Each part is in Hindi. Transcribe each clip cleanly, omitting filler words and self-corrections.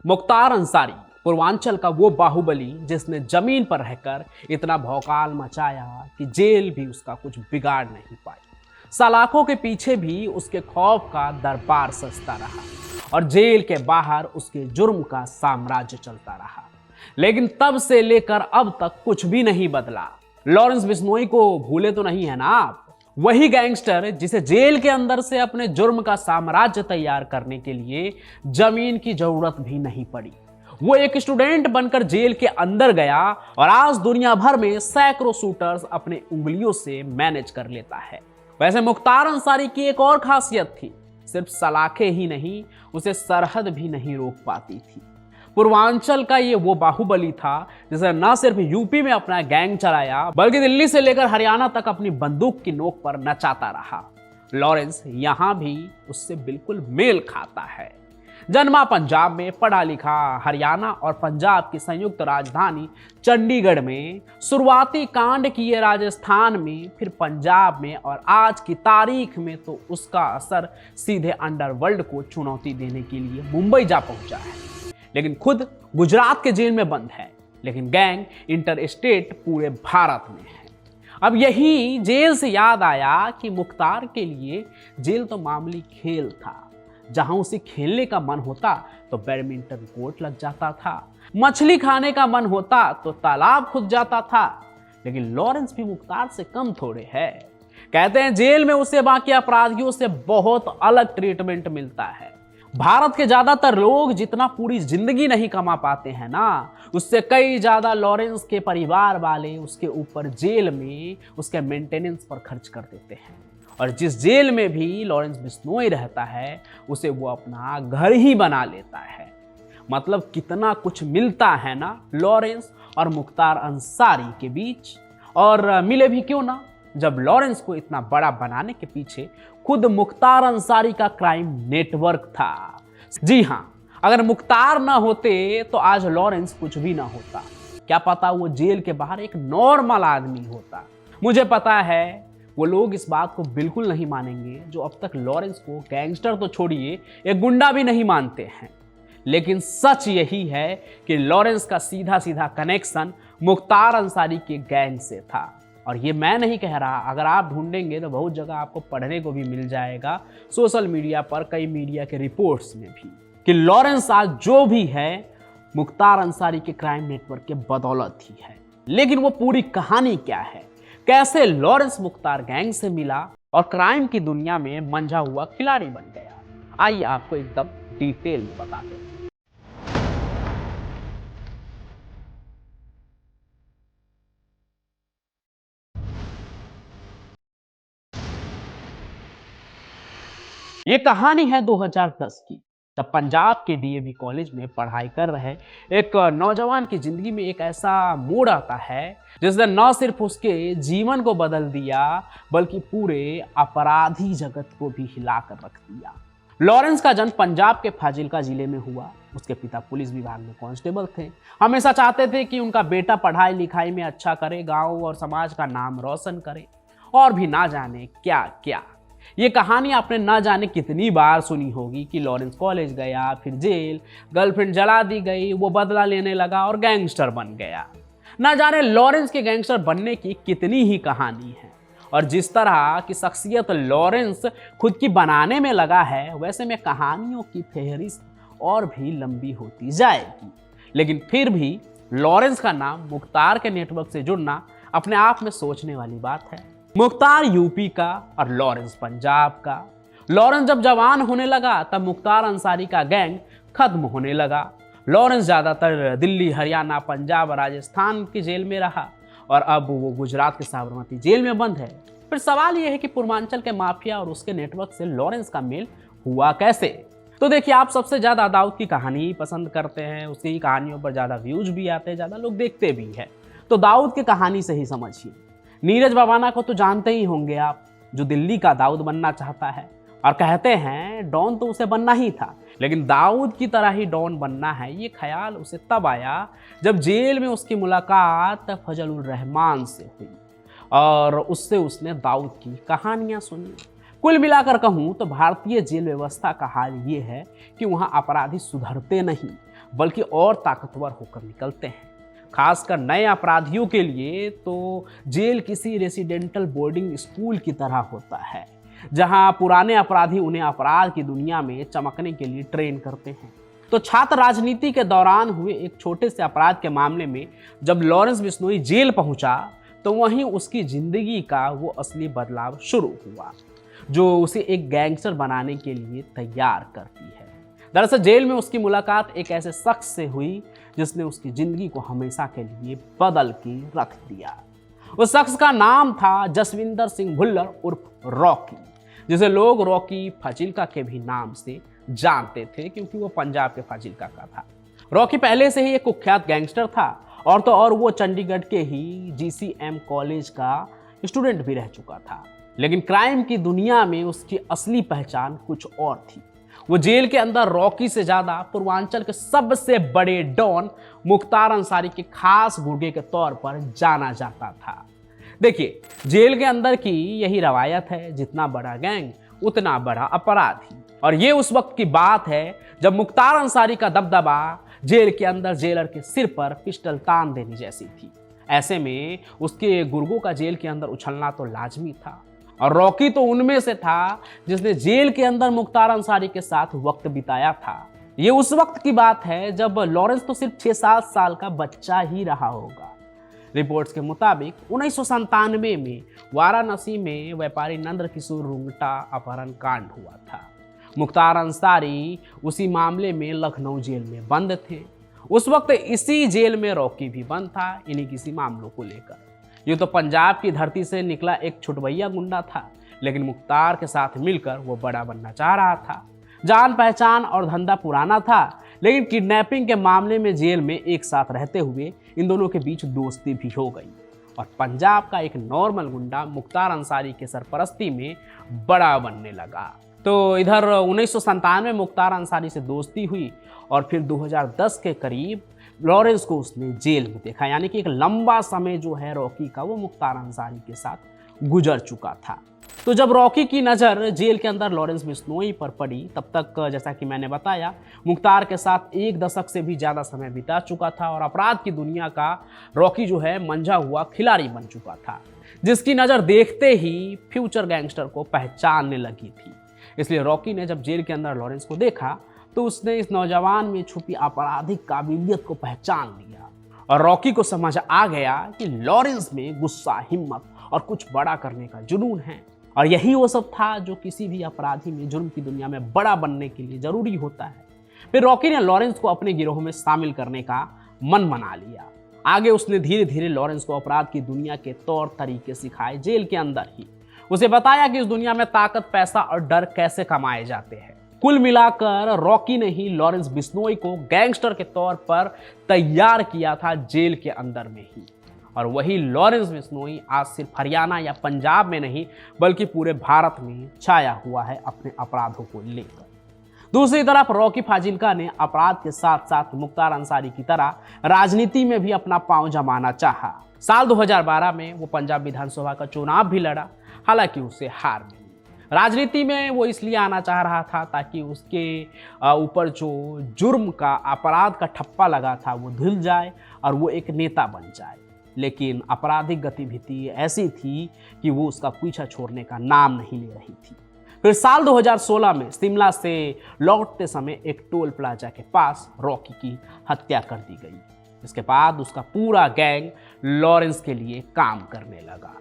मुख्तार अंसारी पूर्वांचल का वो बाहुबली जिसने जमीन पर रहकर इतना भौकाल मचाया कि जेल भी उसका कुछ बिगाड़ नहीं पाई। सलाखों के पीछे भी उसके खौफ का दरबार सजता रहा और जेल के बाहर उसके जुर्म का साम्राज्य चलता रहा। लेकिन तब से लेकर अब तक कुछ भी नहीं बदला। लॉरेंस बिश्नोई को भूले तो नहीं है ना आप? वही गैंगस्टर जिसे जेल के अंदर से अपने जुर्म का साम्राज्य तैयार करने के लिए जमीन की जरूरत भी नहीं पड़ी। वो एक स्टूडेंट बनकर जेल के अंदर गया और आज दुनिया भर में सैकड़ों शूटर्स अपने उंगलियों से मैनेज कर लेता है। वैसे मुख्तार अंसारी की एक और खासियत थी, सिर्फ सलाखें ही नहीं, उसे सरहद भी नहीं रोक पाती थी। पूर्वांचल का ये वो बाहुबली था जिसने न सिर्फ यूपी में अपना गैंग चलाया बल्कि दिल्ली से लेकर हरियाणा तक अपनी बंदूक की नोक पर नचाता रहा। लॉरेंस यहां भी उससे बिल्कुल मेल खाता है। जन्मा पंजाब में, पढ़ा लिखा हरियाणा और पंजाब की संयुक्त राजधानी चंडीगढ़ में, शुरुआती कांड किए राजस्थान में, फिर पंजाब में और आज की तारीख में तो उसका असर सीधे अंडरवर्ल्ड को चुनौती देने के लिए मुंबई जा पहुंचा है। लेकिन खुद गुजरात के जेल में बंद है, लेकिन गैंग इंटर स्टेट पूरे भारत में है। अब यही जेल से याद आया कि मुख्तार के लिए जेल तो मामूली खेल था। जहां उसे खेलने का मन होता तो बैडमिंटन कोर्ट लग जाता था, मछली खाने का मन होता तो तालाब खुद जाता था। लेकिन लॉरेंस भी मुख्तार से कम थोड़े है। कहते हैं जेल में उसे बाकी अपराधियों से बहुत अलग ट्रीटमेंट मिलता है। भारत के ज्यादातर लोग जितना पूरी जिंदगी नहीं कमा पाते हैं ना, उससे कई ज्यादा लॉरेंस के परिवार वाले उसके ऊपर जेल में उसके मेंटेनेंस पर खर्च कर देते हैं। और जिस जेल में भी लॉरेंस बिश्नोई रहता है उसे वो अपना घर ही बना लेता है। मतलब कितना कुछ मिलता है ना लॉरेंस और मुख्तार अंसारी के बीच। और मिले भी क्यों ना, जब लॉरेंस को इतना बड़ा बनाने के पीछे खुद मुख्तार अंसारी का क्राइम नेटवर्क था। जी हाँ, अगर मुख्तार ना होते तो आज लॉरेंस कुछ भी ना होता। क्या पता वो जेल के बाहर एक नॉर्मल आदमी होता। मुझे पता है वो लोग इस बात को बिल्कुल नहीं मानेंगे जो अब तक लॉरेंस को गैंगस्टर तो छोड़िए एक गुंडा भी नहीं मानते हैं। लेकिन सच यही है कि लॉरेंस का सीधा सीधा कनेक्शन मुख्तार अंसारी के गैंग से था। और ये मैं नहीं कह रहा, अगर आप ढूंढेंगे तो बहुत जगह आपको पढ़ने को भी मिल जाएगा, सोशल मीडिया पर, कई मीडिया के रिपोर्ट्स में भी, कि लॉरेंस आज जो भी है मुख्तार अंसारी के क्राइम नेटवर्क के बदौलत ही है। लेकिन वो पूरी कहानी क्या है, कैसे लॉरेंस मुख्तार गैंग से मिला और क्राइम की दुनिया में मंझा हुआ खिलाड़ी बन गया, आइए आपको एकदम डिटेल में बता दें। ये कहानी है 2010 की, जब पंजाब के डीएवी कॉलेज में पढ़ाई कर रहे एक नौजवान की जिंदगी में एक ऐसा मोड़ आता है जिसने न सिर्फ उसके जीवन को बदल दिया बल्कि पूरे अपराधी जगत को भी हिलाकर रख दिया। लॉरेंस का जन्म पंजाब के फाजिल्का जिले में हुआ। उसके पिता पुलिस विभाग में कांस्टेबल थे। हमेशा चाहते थे कि उनका बेटा पढ़ाई लिखाई में अच्छा करे, गाँव और समाज का नाम रोशन करे, और भी ना जाने क्या क्या। ये कहानी आपने ना जाने कितनी बार सुनी होगी कि लॉरेंस कॉलेज गया, फिर जेल, गर्लफ्रेंड जला दी गई, वो बदला लेने लगा और गैंगस्टर बन गया। ना जाने लॉरेंस के गैंगस्टर बनने की कितनी ही कहानी है। और जिस तरह की शख्सियत लॉरेंस खुद की बनाने में लगा है, वैसे में कहानियों की फहरिस्त और भी लंबी होती जाएगी। लेकिन फिर भी लॉरेंस का नाम मुख्तार के नेटवर्क से जुड़ना अपने आप में सोचने वाली बात है। मुख्तार यूपी का और लॉरेंस पंजाब का। लॉरेंस जब जवान होने लगा तब मुख्तार अंसारी का गैंग खत्म होने लगा। लॉरेंस ज़्यादातर दिल्ली, हरियाणा, पंजाब और राजस्थान की जेल में रहा और अब वो गुजरात के साबरमती जेल में बंद है। फिर सवाल ये है कि पूर्वांचल के माफिया और उसके नेटवर्क से लॉरेंस का मेल हुआ कैसे। तो देखिए, आप सबसे ज़्यादा दाऊद की कहानी पसंद करते हैं, उसकी कहानियों पर ज़्यादा व्यूज भी आते हैं, ज़्यादा लोग देखते भी हैं, तो दाऊद की कहानी से ही समझिए। नीरज बाबाना को तो जानते ही होंगे आप, जो दिल्ली का दाऊद बनना चाहता है और कहते हैं डॉन तो उसे बनना ही था, लेकिन दाऊद की तरह ही डॉन बनना है, ये ख्याल उसे तब आया जब जेल में उसकी मुलाकात फजल उर रहमान से हुई और उससे उसने दाऊद की कहानियां सुनी। कुल मिलाकर कहूँ तो भारतीय जेल व्यवस्था का हाल ये है कि वहाँ अपराधी सुधरते नहीं बल्कि और ताकतवर होकर निकलते हैं। खासकर नए अपराधियों के लिए तो जेल किसी रेसिडेंटल बोर्डिंग स्कूल की तरह होता है, जहां पुराने अपराधी उन्हें अपराध की दुनिया में चमकने के लिए ट्रेन करते हैं। तो छात्र राजनीति के दौरान हुए एक छोटे से अपराध के मामले में जब लॉरेंस बिश्नोई जेल पहुंचा, तो वहीं उसकी जिंदगी का वो असली बदलाव शुरू हुआ, जो उसे एक गैंगस्टर बनाने के लिए तैयार करती है। दरअसल जेल में उसकी मुलाकात एक ऐसे शख्स से हुई जिसने उसकी जिंदगी को हमेशा के लिए बदल के रख दिया। उस शख्स का नाम था जसविंदर सिंह भुल्लर उर्फ रॉकी, जिसे लोग रॉकी फाजिल्का के भी नाम से जानते थे, क्योंकि वो पंजाब के फाजिल्का का था। रॉकी पहले से ही एक कुख्यात गैंगस्टर था, और तो और वो चंडीगढ़ के ही GCM कॉलेज का स्टूडेंट भी रह चुका था। लेकिन क्राइम की दुनिया में उसकी असली पहचान कुछ और थी। वो जेल के अंदर रॉकी से ज्यादा पूर्वांचल के सबसे बड़े डॉन मुख्तार अंसारी के खास गुर्गे के तौर पर जाना जाता था। देखिए, जेल के अंदर की यही रवायत है, जितना बड़ा गैंग उतना बड़ा अपराधी। और ये उस वक्त की बात है जब मुख्तार अंसारी का दबदबा जेल के अंदर जेलर के सिर पर पिस्टल तान देने जैसी थी। ऐसे में उसके गुर्गों का जेल के अंदर उछलना तो लाजमी था, और रॉकी तो उनमें से था जिसने जेल के अंदर मुख्तार अंसारी के साथ वक्त बिताया था। ये उस वक्त की बात है जब लॉरेंस तो सिर्फ 6-7 साल का बच्चा ही रहा होगा। रिपोर्ट्स के मुताबिक 1997 में वाराणसी में व्यापारी नंद किशोर रुंगटा अपहरण कांड हुआ था। मुख्तार अंसारी उसी मामले में लखनऊ जेल में बंद थे। उस वक्त इसी जेल में रॉकी भी बंद था, इन्हीं किसी मामलों को लेकर। ये तो पंजाब की धरती से निकला एक छुटभैया गुंडा था, लेकिन मुख्तार के साथ मिलकर वो बड़ा बनना चाह रहा था। जान पहचान और धंधा पुराना था, लेकिन किडनैपिंग के मामले में जेल में एक साथ रहते हुए इन दोनों के बीच दोस्ती भी हो गई, और पंजाब का एक नॉर्मल गुंडा मुख्तार अंसारी के सरपरस्ती में बड़ा बनने लगा। तो इधर 1997 में मुख्तार अंसारी से दोस्ती हुई, और फिर 2010 के करीब लॉरेंस को उसने जेल में देखा। यानी कि एक लंबा समय जो है रॉकी का, वो मुख्तार अंसारी के साथ गुजर चुका था। तो जब रॉकी की नज़र जेल के अंदर लॉरेंस बिश्नोई पर पड़ी, तब तक जैसा कि मैंने बताया, मुख्तार के साथ 1 दशक से भी ज़्यादा समय बिता चुका था, और अपराध की दुनिया का रॉकी जो है मंझा हुआ खिलाड़ी बन चुका था, जिसकी नज़र देखते ही फ्यूचर गैंगस्टर को पहचानने लगी थी। इसलिए रॉकी ने जब जेल के अंदर लॉरेंस को देखा, तो उसने इस नौजवान में छुपी आपराधिक काबिलियत को पहचान लिया, और रॉकी को समझ आ गया कि लॉरेंस में गुस्सा, हिम्मत और कुछ बड़ा करने का जुनून है। और यही वो सब था जो किसी भी अपराधी में जुर्म की दुनिया में बड़ा बनने के लिए जरूरी होता है। फिर रॉकी ने लॉरेंस को अपने गिरोह में शामिल करने का मन बना लिया। आगे उसने धीरे धीरे लॉरेंस को अपराध की दुनिया के तौर तरीके सिखाए जेल के अंदर ही। उसे बताया कि इस दुनिया में ताकत, पैसा और डर कैसे कमाए जाते हैं। कुल मिलाकर रॉकी ने ही लॉरेंस बिश्नोई को गैंगस्टर के तौर पर तैयार किया था जेल के अंदर में ही। और वही लॉरेंस बिश्नोई आज सिर्फ हरियाणा या पंजाब में नहीं, बल्कि पूरे भारत में छाया हुआ है अपने अपराधों को लेकर। दूसरी तरफ रॉकी फाजिल्का ने अपराध के साथ साथ मुख्तार अंसारी की तरह राजनीति में भी अपना पांव जमाना चाहा। साल 2012 में वो पंजाब विधानसभा का चुनाव भी लड़ा, हालांकि उसे हार मिली। राजनीति में वो इसलिए आना चाह रहा था ताकि उसके ऊपर जो जुर्म का, अपराध का ठप्पा लगा था वो धुल जाए और वो एक नेता बन जाए। लेकिन आपराधिक गतिविधि ऐसी थी कि वो उसका पीछा छोड़ने का नाम नहीं ले रही थी। फिर साल 2016 में शिमला से लौटते समय एक टोल प्लाजा के पास रॉकी की हत्या कर दी गई। इसके बाद उसका पूरा गैंग लॉरेंस के लिए काम करने लगा।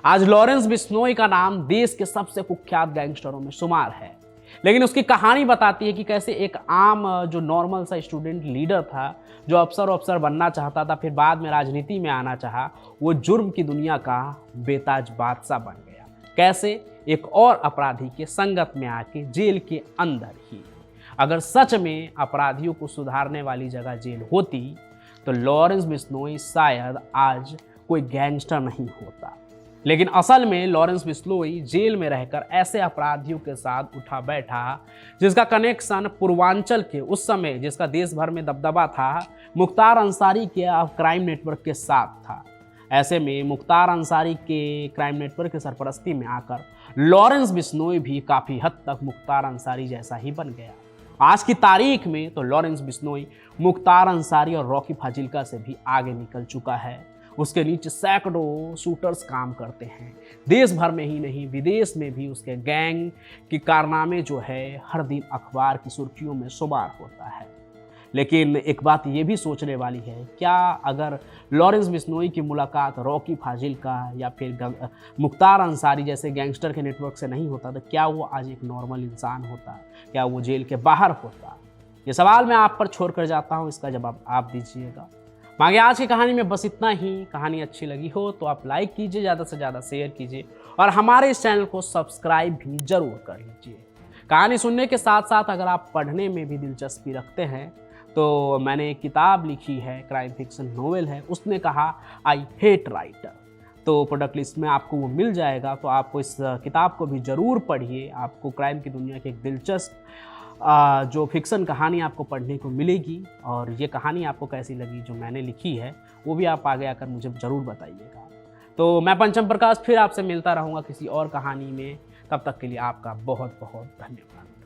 आज लॉरेंस बिश्नोई का नाम देश के सबसे कुख्यात गैंगस्टरों में शुमार है, लेकिन उसकी कहानी बताती है कि कैसे एक आम जो नॉर्मल सा स्टूडेंट लीडर था, जो अफसर बनना चाहता था, फिर बाद में राजनीति में आना चाहा, वो जुर्म की दुनिया का बेताज बादशाह बन गया। कैसे? एक और अपराधी के संगत में आके जेल के अंदर ही। अगर सच में अपराधियों को सुधारने वाली जगह जेल होती तो लॉरेंस बिश्नोई शायद आज कोई गैंगस्टर नहीं होता। लेकिन असल में लॉरेंस बिश्नोई जेल में रहकर ऐसे अपराधियों के साथ उठा बैठा जिसका कनेक्शन पूर्वांचल के, उस समय जिसका देश भर में दबदबा था, मुख्तार अंसारी के क्राइम नेटवर्क के साथ था। ऐसे में मुख्तार अंसारी के क्राइम नेटवर्क की सरपरस्ती में आकर लॉरेंस बिश्नोई भी काफ़ी हद तक मुख्तार अंसारी जैसा ही बन गया। आज की तारीख में तो लॉरेंस बिश्नोई मुख्तार अंसारी और रॉकी फाजिल्का से भी आगे निकल चुका है। उसके नीचे सैकड़ों शूटर्स काम करते हैं। देश भर में ही नहीं, विदेश में भी उसके गैंग के कारनामे जो है हर दिन अखबार की सुर्खियों में शुमार होता है। लेकिन एक बात ये भी सोचने वाली है, क्या अगर लॉरेंस बिश्नोई की मुलाकात रॉकी फाजिल्का या फिर मुख्तार अंसारी जैसे गैंगस्टर के नेटवर्क से नहीं होता तो क्या वो आज एक नॉर्मल इंसान होता? क्या वो जेल के बाहर होता? ये सवाल मैं आप पर छोड़ कर जाता हूँ, इसका जवाब आप दीजिएगा। मांगे आज की कहानी में बस इतना ही। कहानी अच्छी लगी हो तो आप लाइक कीजिए, ज़्यादा से ज़्यादा शेयर कीजिए और हमारे इस चैनल को सब्सक्राइब भी ज़रूर कर लीजिए। कहानी सुनने के साथ साथ अगर आप पढ़ने में भी दिलचस्पी रखते हैं तो मैंने एक किताब लिखी है, क्राइम फिक्शन नोवेल है, उसने कहा आई हेट राइटर, तो प्रोडक्ट लिस्ट में आपको वो मिल जाएगा। तो आपको इस किताब को भी ज़रूर पढ़िए। आपको क्राइम की दुनिया की एक दिलचस्प जो फिक्शन कहानी आपको पढ़ने को मिलेगी। और ये कहानी आपको कैसी लगी जो मैंने लिखी है वो भी आप आगे आकर मुझे ज़रूर बताइएगा। तो मैं पंचम प्रकाश फिर आपसे मिलता रहूँगा किसी और कहानी में। तब तक के लिए आपका बहुत बहुत धन्यवाद।